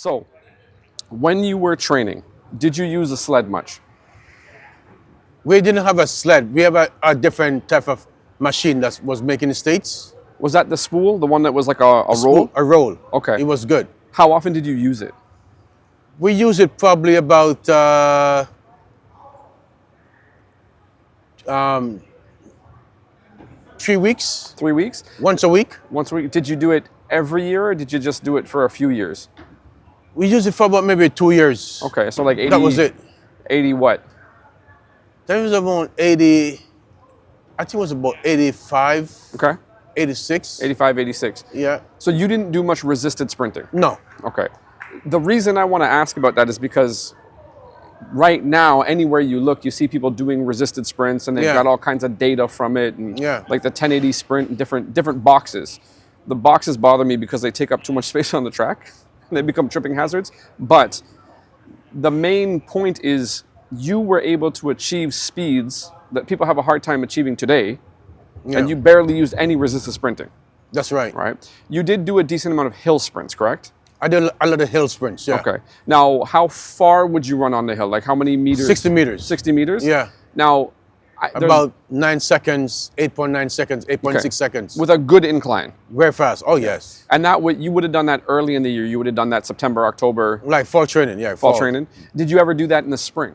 So, when you were training, did you use a sled much? We didn't have a sled. We have a different type of machine that was making the States. Was that the spool, the one that was like a roll? A roll. Okay. It was good. How often did you use it? We use it probably about 3 weeks. 3 weeks? Once a week. Once a week. Did you do it every year, or did you just do it for a few years? We used it for about maybe 2 years. Okay, so like 80. That was it. 80 what? That was about 80. I think it was about 85, Okay. 86. 85, 86. Yeah. So you didn't do much resisted sprinting? No. Okay. The reason I want to ask about that is because right now, anywhere you look, you see people doing resisted sprints, and they've Yeah. got all kinds of data from it, and Yeah. like the 1080 sprint and different boxes. The boxes bother me because they take up too much space on the track. They become tripping hazards. But the main point is you were able to achieve speeds that people have a hard time achieving today, Yeah. and you barely used any resisted sprinting, That's right. right? You did do a decent amount of hill sprints, correct? I did a lot of hill sprints. Yeah. Okay. Now, how far would you run on the hill? Like how many meters? 60 meters. 60 meters? Yeah. Now, there's- About 9 seconds, 8.9 seconds, 8.6 okay, seconds. with a good incline. Very fast. Oh, yes. And that you would have done that early in the year. You would have done that September, October, Like fall training. Yeah. fall training. Did you ever do that in the spring?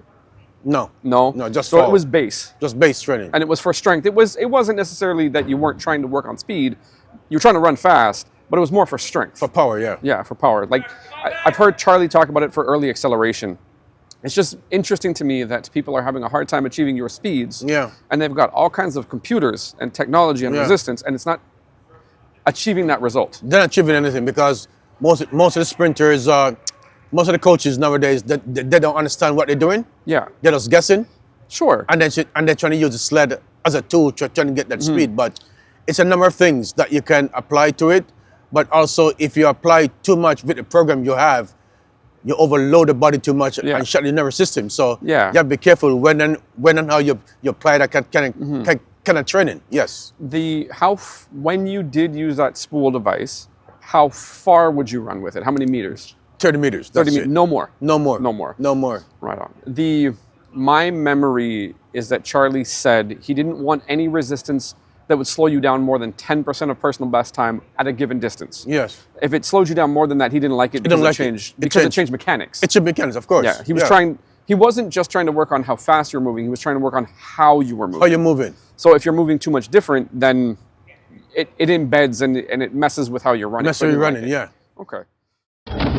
No. No. No, just so fall. it was base, Just base training. and it was for strength. It wasn't necessarily that you weren't trying to work on speed. You were trying to run fast, but it was more for strength. For power, yeah. Yeah, for power. Like I've heard Charlie talk about it for early acceleration. It's just interesting to me that people are having a hard time achieving your speeds. Yeah. And they've got all kinds of computers and technology and Yeah. resistance, and it's not achieving that result. They're not achieving anything because most of the sprinters, most of the coaches nowadays, they don't understand what they're doing. Yeah. They're just guessing, Sure. and they're trying to use the sled as a tool, trying to get that speed. But it's a number of things that you can apply to it. But also, if you apply too much with the program you have, you overload the body too much Yeah. and shut the nervous system. So Yeah. you have to be careful when and how you apply that kind of training. Yes. When you did use that spool device, how far would you run with it? How many meters? 30 meters. 30 That's meters. it. No more. No more. No more. No more. Right on. My memory is that Charlie said he didn't want any resistance that would slow you down more than 10% of personal best time at a given distance. Yes. If it slowed you down more than that, he didn't like it because it changed mechanics. It's a mechanics, of course. Yeah, he wasn't just trying to work on how fast you're moving, he was trying to work on how you were moving. How you're moving. So if you're moving too much different, then it embeds and it messes with how you're running. Necessarily So you like running, it. yeah. Okay.